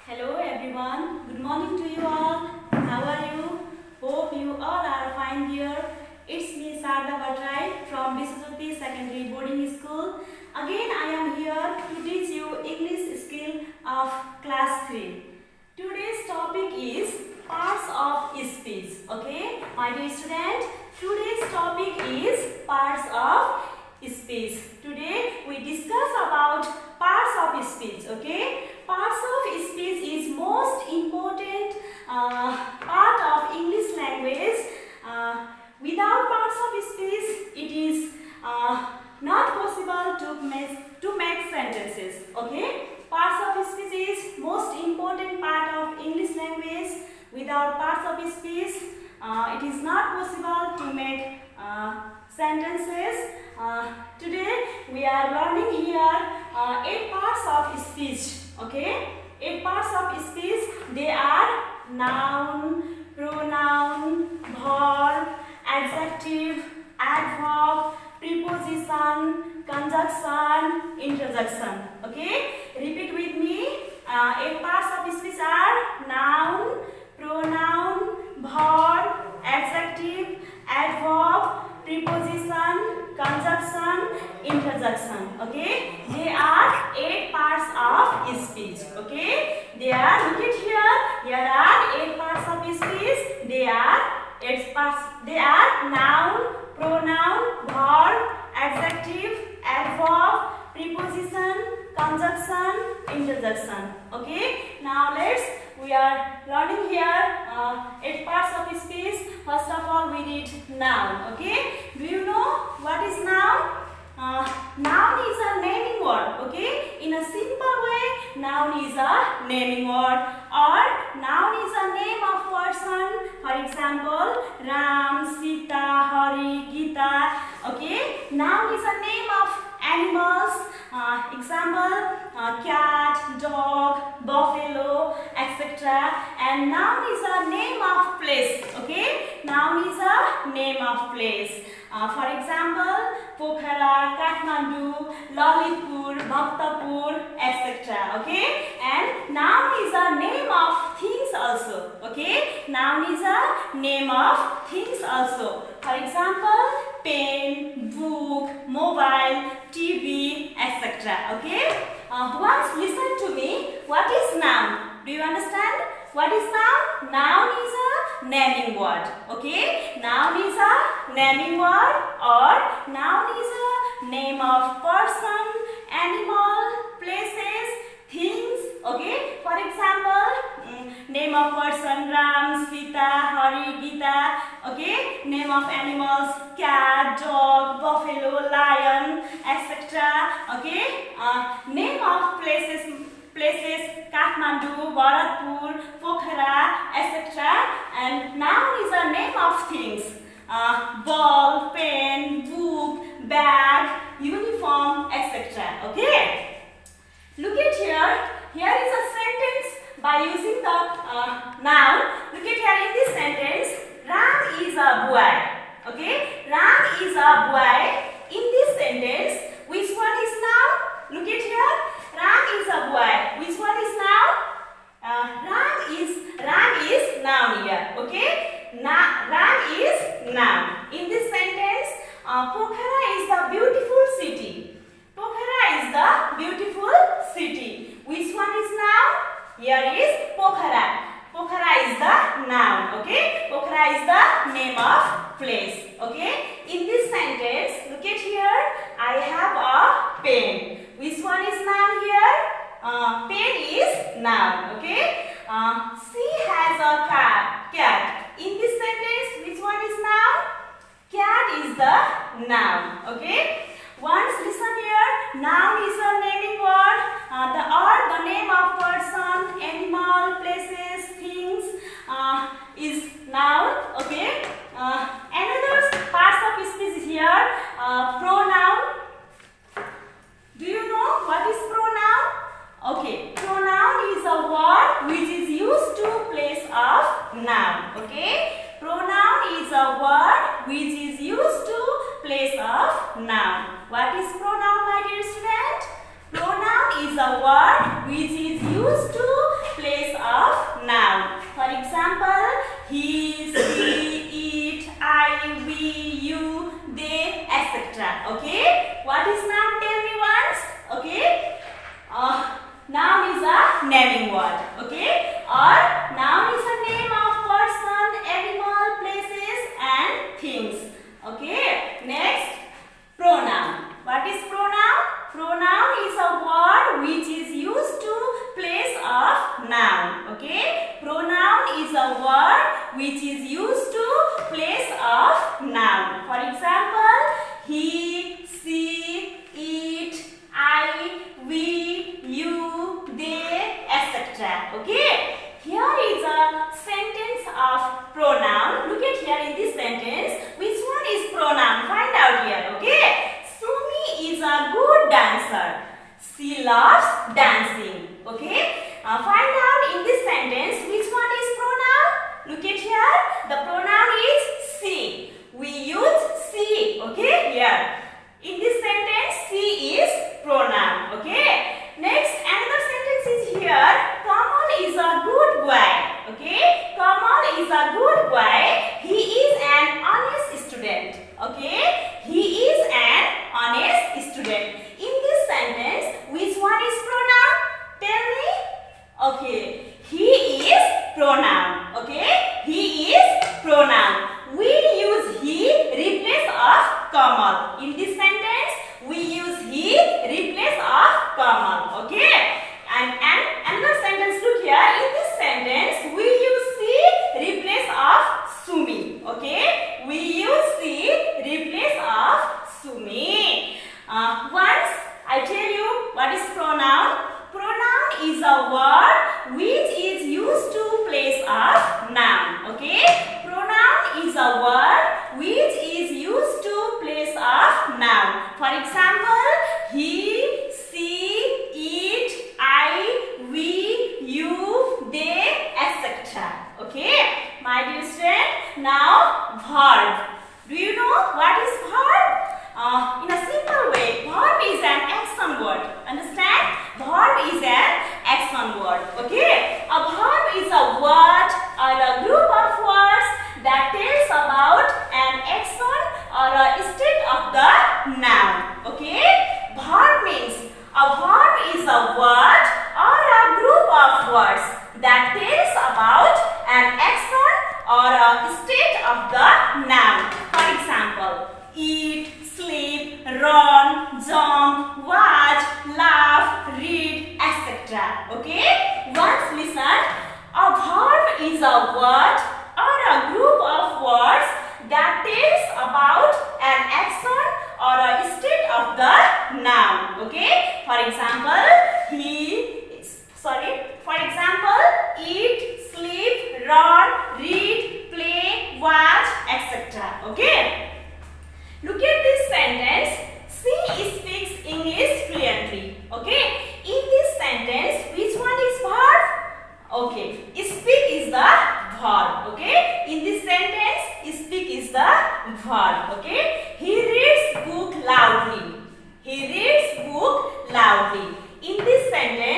Hello everyone, good morning to you all. How are you? Hope you all are fine here. It's me Sarda Bhatrai from Viswajyoti Secondary Boarding School. Again I am here to teach you English skill of class 3. Today's topic is parts of speech. Okay, my dear student, today's topic is parts of speech. Today we discuss about parts of speech. Okay, parts of speech is most important part of English language. Without parts of speech, it is not possible to make sentences. Okay, parts of speech is most important part of English language. Without parts of speech, it is not possible to make sentences. Today we are learning here 8 parts of speech. Okay, 8 parts of speech. They are noun, pronoun, verb, adjective, adverb, preposition, conjunction, interjection. Okay, repeat with me. 8 parts of speech are noun, pronoun, verb, adjective, adverb, preposition, conjunction, interjection. Okay, they are 8 parts of speech. Okay, they are, look at here. Here are 8 parts of speech. They are 8 parts. They are noun, pronoun, verb, adjective, adverb, preposition, conjunction, interjection. Okay, now we are learning here 8 parts of speech. First of all, we read noun. Okay, do you know what is noun? Noun is a naming word. Okay, in a simple way, noun is a naming word, or noun is a name of person. For example, Ram, Sita, Hari, Gita. Okay, noun is a name of animals. Example, cat, dog, buffalo, etc. And noun is a name of place. Okay, noun is a name of place. For example, Pokhara, Kathmandu, Lalitpur, Bhaktapur, etc. Okay, and noun is a name of things also. Okay, noun is a name of things also. For example, pen, book, mobile, TV, etc. Okay, once listen to me. What is noun? Do you understand? What is noun? Noun is a naming word. Okay, noun is a naming word, or noun is a name of person, animal, places, things. Okay, for example, name of person Ram, Sita, Hari, Gita. Okay, name of animals cat, dog, buffalo, lion, etc. Okay, name of places Kathmandu, Bharatpur, Pokhara, etc. And noun is a name of things. Ball, pen, book, bag, uniform, etc. Okay. Look at here. Here is a sentence by using the noun. Look at here in this sentence. Ram is a boy. Okay. Ram is a boy. In this sentence, which one is noun? Look at here. Ram is a boy. Which one is noun? Ram is noun here. Okay. Ram is noun. In this sentence, Pokhara is the beautiful city. Pokhara is the beautiful city. Which one is noun? Here is Pokhara. Pokhara is the noun. Okay. Pokhara is the name of place. Okay. In this sentence, look at here. I have a pen. Which one is noun here? Pen is noun. Okay. She has a cat. In this sentence, which one is noun? Cat is the noun. Okay. Once listen here. Noun is a naming word. The name of person, animal, places, things is noun. Okay. Another parts of speech here. Pronoun. Do you know what is pronoun? Okay, pronoun is a word which is used to place of noun. Okay, pronoun is a word which is used to place of noun. What is pronoun, my dear student? Pronoun is a word which is used to place etc. Okay? What is noun? Tell me once. Okay? Noun is a naming word. Okay? Or noun is a name of person, animal, places and things. Okay? Next, pronoun. What is pronoun? Pronoun is a word which is used to place of noun. Okay? Pronoun is a word which is used to place of noun. For example, he, she, it, I, we, you, they, etc. Okay? Here is a sentence of pronoun. Look at here in this sentence. Which one is pronoun? Find out here. Okay? Sumi is a good dancer. She loves dancing. Okay? Find out in this sentence which one is pronoun. Look at here. The pronoun is she. We use she. Okay? Here. In this sentence, she is pronoun. Okay? Next, another sentence is here. Kamal is a good boy. Okay? Kamal is a good boy. He is an honest student. Okay? He is an honest student. In this sentence, which one is pronoun? Tell me. Okay. He is pronoun. Okay? He is pronoun. We use he replace of Kamal. In this sentence, we use he replace of Kamal. Okay? And another sentence, look here. In this sentence, we use she replace of Sumi. Okay? We use she replace of Sumi. Once I tell you what is pronoun. Pronoun is a word which is used to place of noun. Okay? Pronoun is a word which is used to place of noun. For example, he, she, it, I, we, you, they, etc. Okay? My dear student, now verb. Do you know what is verb? In a simple way, verb is an action word. Understand? Verb is an action word. Okay? A verb is a word or a group of words that tells about an action or a state of the noun. Okay? Verb means a verb is a word or a group of words that tells about an action or a state of the noun. For example, eat, sleep, run, jump, watch, laugh, read, etc. Okay? Once listen, a verb is a word or a group of words that tells about an action or a state of the noun. Okay? For example, eat, sleep, run, read, play, watch, etc. Okay? Look at this sentence. She speaks English fluently. Okay? In this sentence, which one is verb? Okay. Speak is the verb. Okay? In this sentence, speak is the verb. Okay? He reads book loudly. He reads book loudly. In this sentence,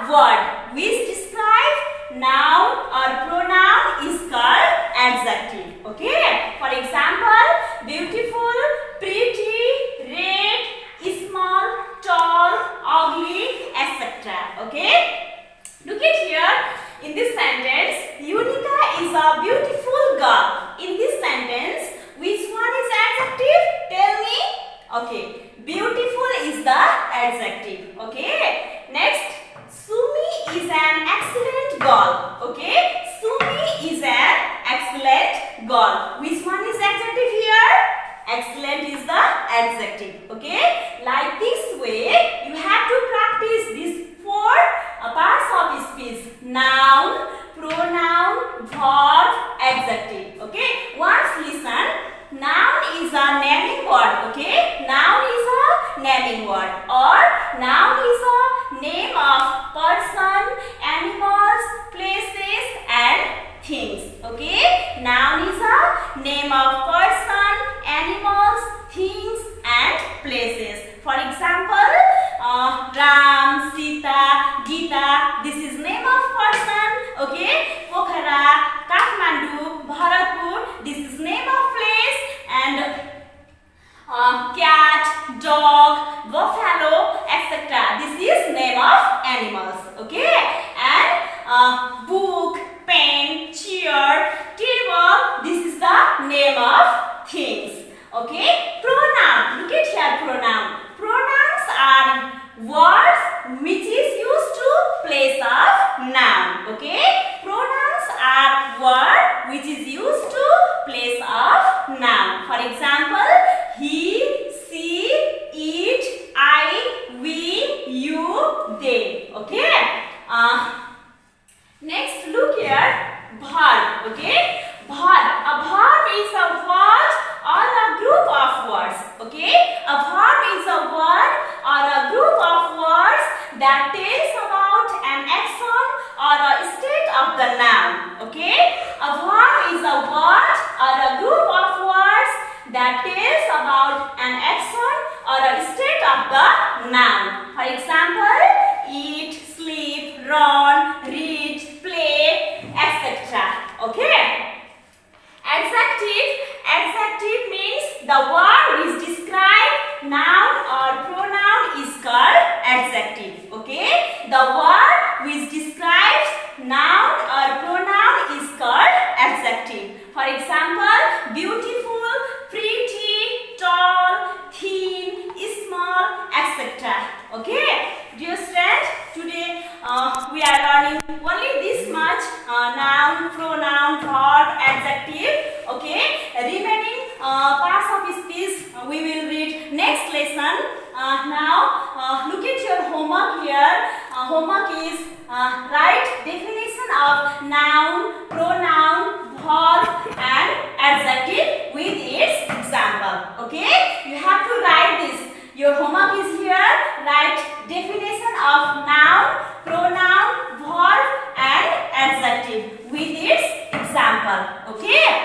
word which describes noun or pronoun is called adjective. Okay. For example, beautiful, pretty, red, small, tall, ugly, etc. Okay. Look at here. In this sentence, Yunika is a beautiful girl. In this sentence, which one is adjective? Tell me. Okay. Beautiful is the adjective. Okay. Next, Sumi is an excellent girl. Okay. Sumi is an excellent girl. Which one is adjective here? Excellent is the adjective. Okay. Like this way, you have to practice these four parts of speech: noun, pronoun, verb, adjective. Okay. Once listen. Noun is a naming word. Okay. Noun is a naming word, or noun is a name of person, animals, places, and things. Okay. Noun is a name of person, animals, things, and places. For example, Ram, Sita, Gita. This is name of person. Okay. Pokhara, Kathmandu, Bharatpur. This is name of place. And cat, dog, buffalo, etc. This is name of animals. Okay. And book, pen, chair, table. This is the name of things. Okay. Pronoun. Look at here. Pronoun. Pronouns are words which is used to place of noun. Okay. Pronouns are word which is used to place of noun. For example, he, she, it, I, we, you, they. Okay. Next, look here. Verb. Okay. Verb. A verb is a word or a group of words. Okay. A verb is a word or a group of words that tells about an action or a state of the noun. Okay. A verb is a word or a group of words that tells about an action or a state of the noun. For example, eat, sleep, run, read, play, etc. Okay. Adjective. Adjective means the word which describes noun or pronoun is called adjective. Okay. The word which describes noun or pronoun is called adjective. For example, beautiful, pretty, tall, thin, small, etc. Okay. Dear students, today we are learning only this much: noun, pronoun, verb, adjective. Okay. Remaining parts of speech we will read next lesson. Now look at your homework here. Homework is write definition of noun, pronoun, verb, and adjective with its example. Okay. You have to write this. Your homework is here. Write definition of noun, pronoun, verb, and adjective with its example. Okay.